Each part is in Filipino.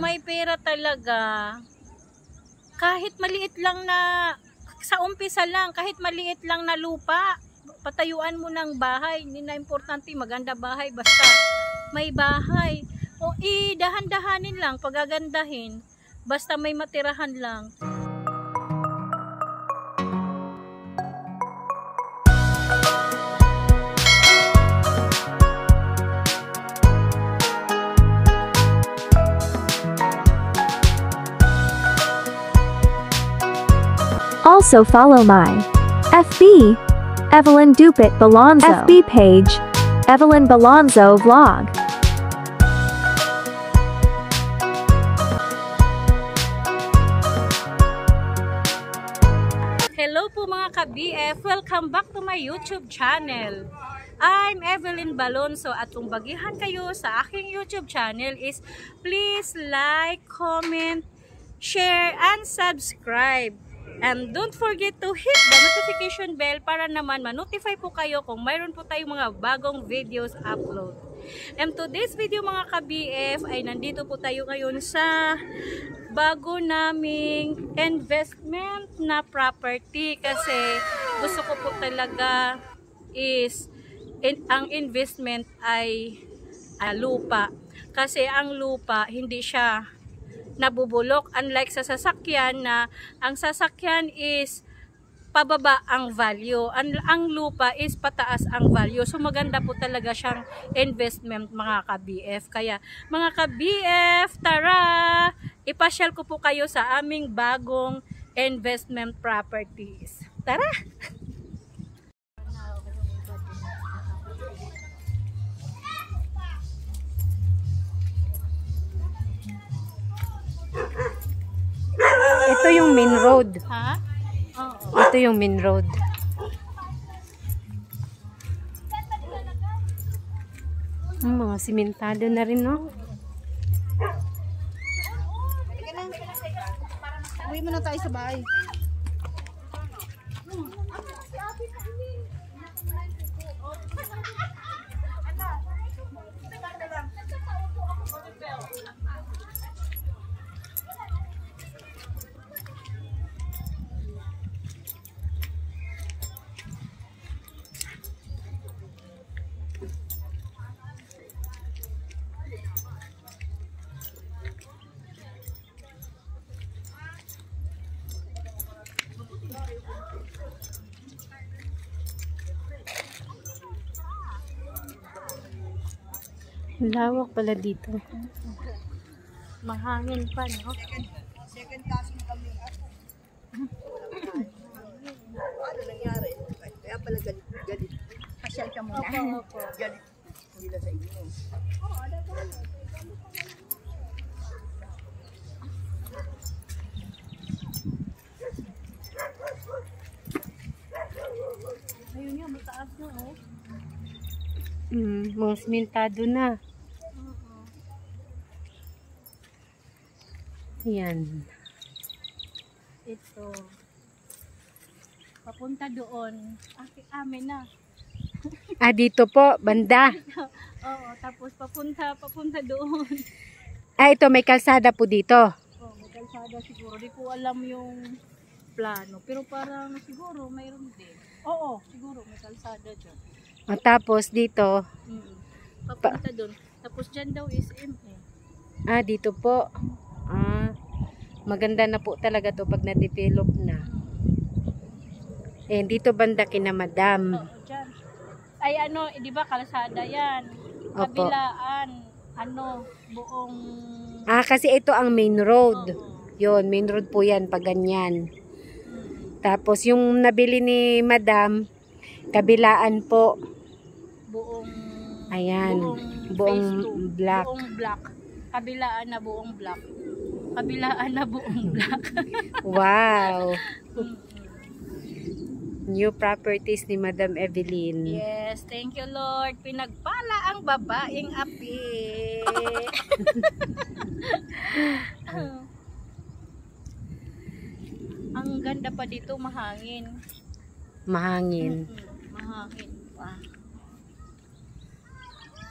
may pera talaga, kahit maliit lang na, sa umpisa lang, kahit maliit lang na lupa, patayuan mo ng bahay. Hindi na importante maganda bahay, basta may bahay. O dahan-dahanin lang, pagagandahin, basta may matirahan lang. Also follow my FB, Evelyn Dupit Balonzo, FB page, Evelyn Balonzo Vlog. Hello po mga ka-BF, welcome back to my YouTube channel. I'm Evelyn Balonzo at kung bagihan kayo sa aking YouTube channel is please like, comment, share, and subscribe. And don't forget to hit the notification bell para naman ma-notify po kayo kung mayroon po tayong mga bagong videos upload. And today's video mga ka-BF ay nandito po tayo ngayon sa bago naming investment na property kasi gusto ko po talaga is ang investment ay lupa. Kasi ang lupa hindi siya nabubulok, unlike sa sasakyan na ang sasakyan is pababa ang value, ang lupa is pataas ang value. So maganda po talaga siyang investment mga ka-BF. Kaya mga ka-BF, tara, ipasyal ko po kayo sa aming bagong investment properties. Tara! Ito yung main road. Ha? Oo. Ito yung main road. Mga simentado na rin, no? Uwi mo na tayo sa bahay. Lawak pala dito. Mahangin pa, no? Second class mo kami. Ano nangyari? Kaya pala galit. Pasyal ka muna. Opo. Galit. Hindi na sa inyo. Ayun nga, mataas na, oh. Mga simentado na. Yan. Ito. Papunta doon. Amin na. Dito po, banda. Oo, tapos papunta doon. Ito, may kalsada po dito. Oh, may kalsada siguro. Di ko alam yung plano. Pero parang siguro mayroon din. Oo, siguro may kalsada dyan. Tapos dito. Papunta doon. Tapos dyan daw is MA. Dito po. Maganda na po talaga to pag na-develop na. Dito banda kina Madam. Oo, dyan. Ay di ba kalsada yan? Opo. Kabilaan, buong... Kasi ito ang main road. Oo. Yun, main road po yan pag ganyan. Tapos yung nabili ni Madam, kabilaan po. Buong... Ayan, buong black. Buong black. Kabilaan na buong black. Kabilaan na buong black. Wow. New properties ni Madam Evelyn. Yes, thank you Lord. Pinagpala ang babaeng api. Ang ganda pa dito, mahangin. Mahangin. Mahangin pa.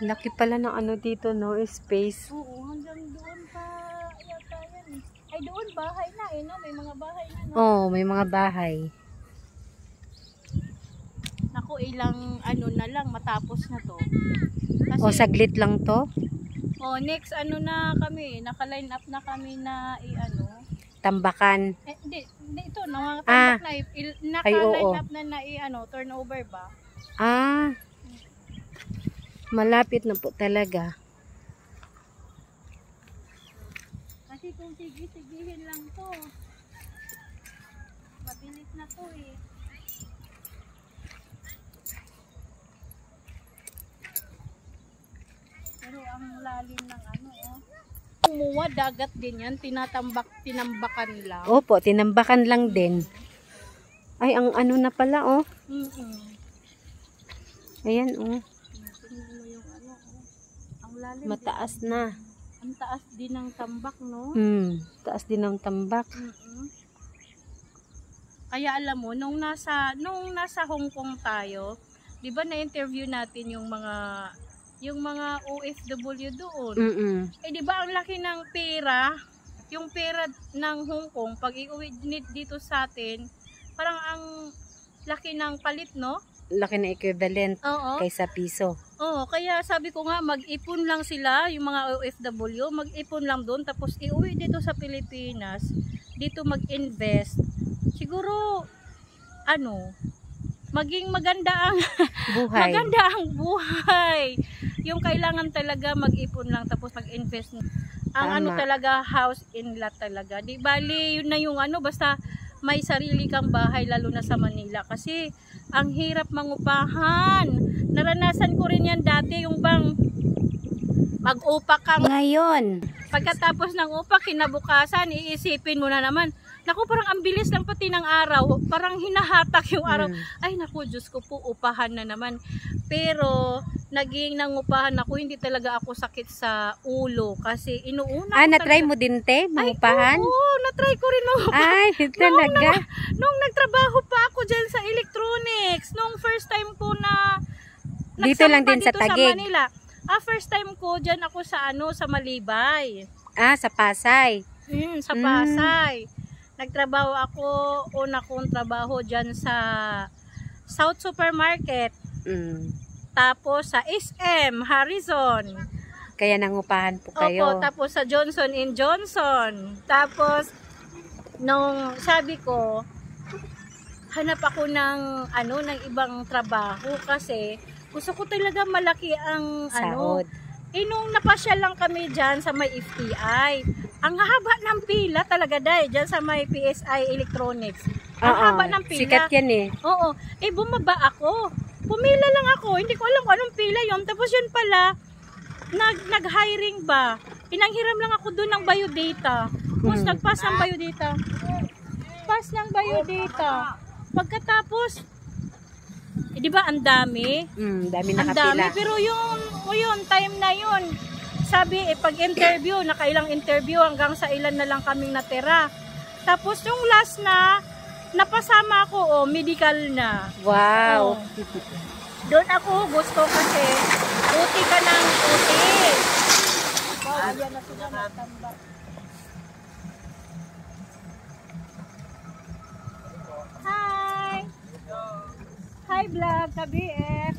Laki pala ng dito, no? Space. Oo, hanggang doon pa. Ay, doon bahay na eh, no? May mga bahay na, no? Oh, may mga bahay. Naku, ilang ano na lang, matapos na to. O, saglit lang to. Next ano na kami, naka-line up na kami na i-ano. Tambakan. Hindi ito, nakatambak na, naka-line oo. up na i-ano, turnover ba? Malapit na po talaga. Kasi kung sige-sigihin lang to, mabilis na to eh. Pero ang lalim ng ano, kumuha, dagat din yan, tinambakan lang. Opo, tinambakan lang din. Ay, ang ano na pala, oh. Ayan, oh. Tingnan mo yung ano, ang lalim. Mataas na. Ang taas din ng tambak, no? Taas din ng tambak. Kaya alam mo, nung nasa Hong Kong tayo, 'di ba na-interview natin yung mga OFW doon. Eh 'di ba ang laki ng pera, yung pera ng Hong Kong pag iuwi dito sa atin, parang ang laki ng palit, no? Laki na equivalent kaysa piso. Oo, kaya sabi ko nga mag-ipon lang sila, yung mga OFW, mag-ipon lang doon tapos iuwi dito sa Pilipinas, dito mag-invest. Siguro maging maganda ang buhay. Maganda ang buhay. Yung kailangan talaga mag-ipon lang tapos mag-invest. Ang Tama. ano talaga, house in lot talaga. Di bali yun na yung basta may sarili kang bahay lalo na sa Manila kasi ang hirap mangupahan. Naranasan ko rin yan dati, yung bang mag-upa kang Ngayon, pagkatapos ng upa, kinabukasan iisipin mo na naman, naku, parang ang bilis lang pati ng araw, parang hinahatak yung araw. Ay naku, Diyos ko po, upahan na naman. Pero naging nangupahan ako, hindi talaga ako sakit sa ulo kasi inuuna ko na-try mo din, te, mangupahan? Ay, oo, na-try ko rin mangupahan. Ay, talaga? Nung nagtrabaho pa ako dyan sa electronics, nung first time ko na Dito lang din sa dito Taguig? sa Manila. First time ko dyan ako sa Malibay. Sa Pasay? Sa Pasay. Nagtrabaho ako, una kong trabaho dyan sa South Supermarket. Tapos sa SM, Harrison. Kaya nangupahan po kayo? Opo, tapos sa Johnson & Johnson. Tapos, nung sabi ko, hanap ako ng ibang trabaho kasi gusto ko talaga malaki ang sahod. Nung napasyal lang kami dyan sa may FTI, ang haba ng pila talaga dahil dyan sa may PSI Electronics. Ang haba ng pila. Sikat yan eh. Oo. Bumaba ako. Pumila lang ako. Hindi ko alam kung anong pila yun. Tapos yun pala, nag-hiring ba? Pinanghiram lang ako doon ng biodata. Tapos nag-pass ng biodata. Pass ng biodata. Pagkatapos, di ba ang dami? Dami Ang nakapila. dami, pero yun, time na yun. Sabi, pag interview, nakailang interview hanggang sa ilan na lang kaming natira. Tapos yung last na, napasama ako, medical na. Wow. Doon ako gusto kasi, uti ka ng uti. Ayan na sila natambak. Hi! Hi vlog, ka-BF!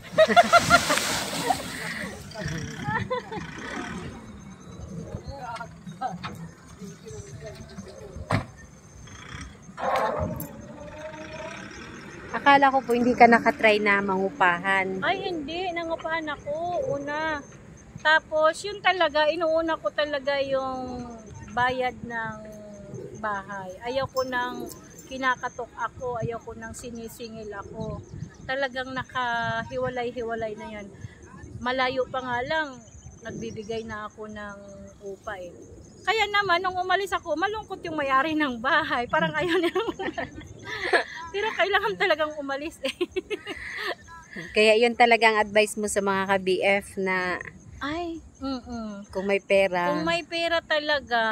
Akala ko po hindi ka nakatry na mangupahan. Ay hindi, nangupahan ako una. Tapos yun talaga, inuuna ko talaga yung bayad ng bahay. Ayaw ko nang kinakatok ako, ayaw ko nang sinisingil ako. Talagang nakahiwalay-hiwalay na yan. Malayo pa nga lang, nagbibigay na ako ng upa eh. Kaya naman, nung umalis ako, malungkot yung may-ari ng bahay. Parang ayaw nilang umalis. Pero kailangan talagang umalis eh. Kaya yun talagang advice mo sa mga ka-BF na kung may pera. Kung may pera talaga,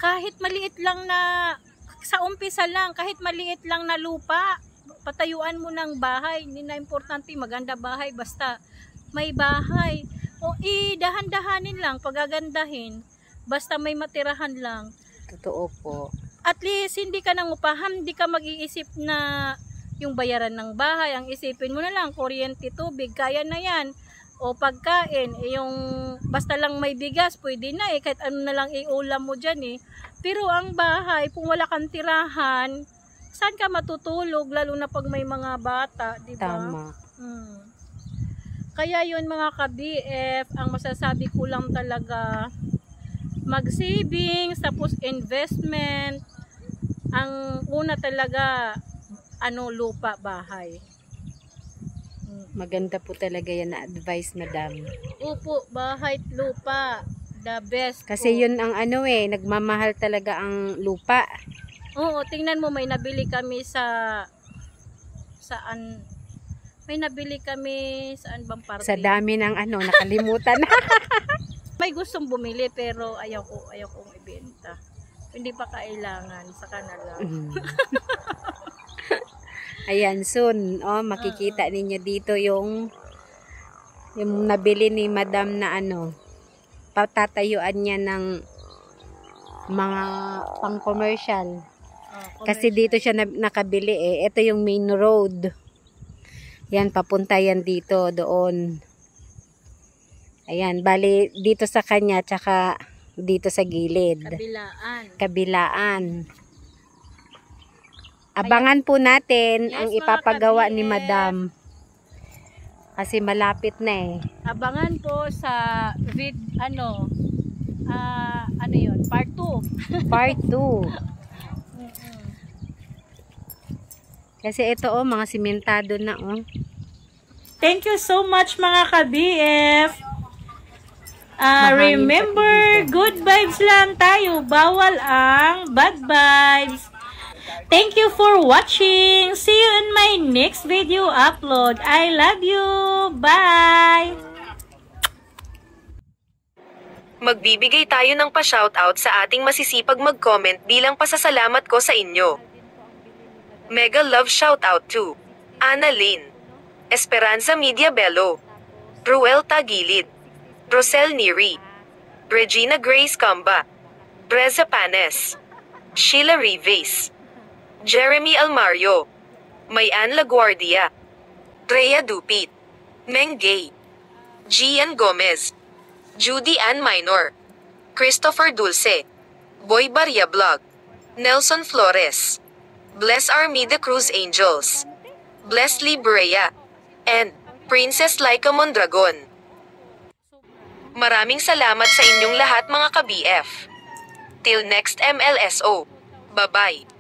kahit maliit lang na, sa umpisa lang, kahit maliit lang na lupa, patayuan mo ng bahay. Hindi na importante, maganda bahay, basta may bahay. O dahan-dahanin lang, pagagandahin. Basta may matirahan lang. Totoo po. At least hindi ka nangupahan, hindi ka mag-iisip na yung bayaran ng bahay. Ang isipin mo na lang, kuryente, tubig, kaya na yan. O pagkain, yung basta lang may bigas, pwede na kahit ano na lang iulam mo dyan Pero ang bahay, kung wala kang tirahan, saan ka matutulog, lalo na pag may mga bata, di ba? Tama. Kaya yun mga ka-BF, ang masasabi ko lang talaga, mag-savings, tapos investment. Ang una talaga, lupa, bahay. Maganda po talaga yan na advice, madam. Upo, bahay, lupa, the best Kasi po. yun ang nagmamahal talaga ang lupa. Oo, tingnan mo, may nabili kami saan bang parte? Sa dami ng nakalimutan. May gustong bumili pero ayaw kong ibenta. Hindi pa kailangan sa kanila. Ayan, soon, makikita ninyo dito yung nabili ni madam na patatayuan niya ng mga pang-commercial. Kasi dito siya nakabili Ito yung main road. Yan, papunta yan dito, doon. Ayan, bali dito sa kanya, tsaka dito sa gilid. Kabilaan. Abangan po natin ang ipapagawa ni madam. Kasi malapit na Abangan po sa part 2. Part 2. Kasi ito mga simentado na Thank you so much mga ka-BF. Remember, good vibes lang tayo. Bawal ang bad vibes. Thank you for watching. See you in my next video upload. I love you. Bye! Magbibigay tayo ng pa-shoutout sa ating masisipag mag-comment bilang pasasalamat ko sa inyo. Mega love shoutout to Ana Lynn, Esperanza Media Bello, Ruel Tagilid, Rosel Neri, Regina Grace Camba, Breza Panes, Sheila Rives, Jeremy Almario, Mayan Laguardia, Rhea Dupit, Meng Gay, Gian Gomez, Judy Ann Minor, Christopher Dulce, Boy Barria Vlog, Nelson Flores, Bless Armida Cruz Angels, Bless Librea, and Princess Laika Mondragon. Maraming salamat sa inyong lahat mga ka-BF. Till next MLSO. Bye-bye.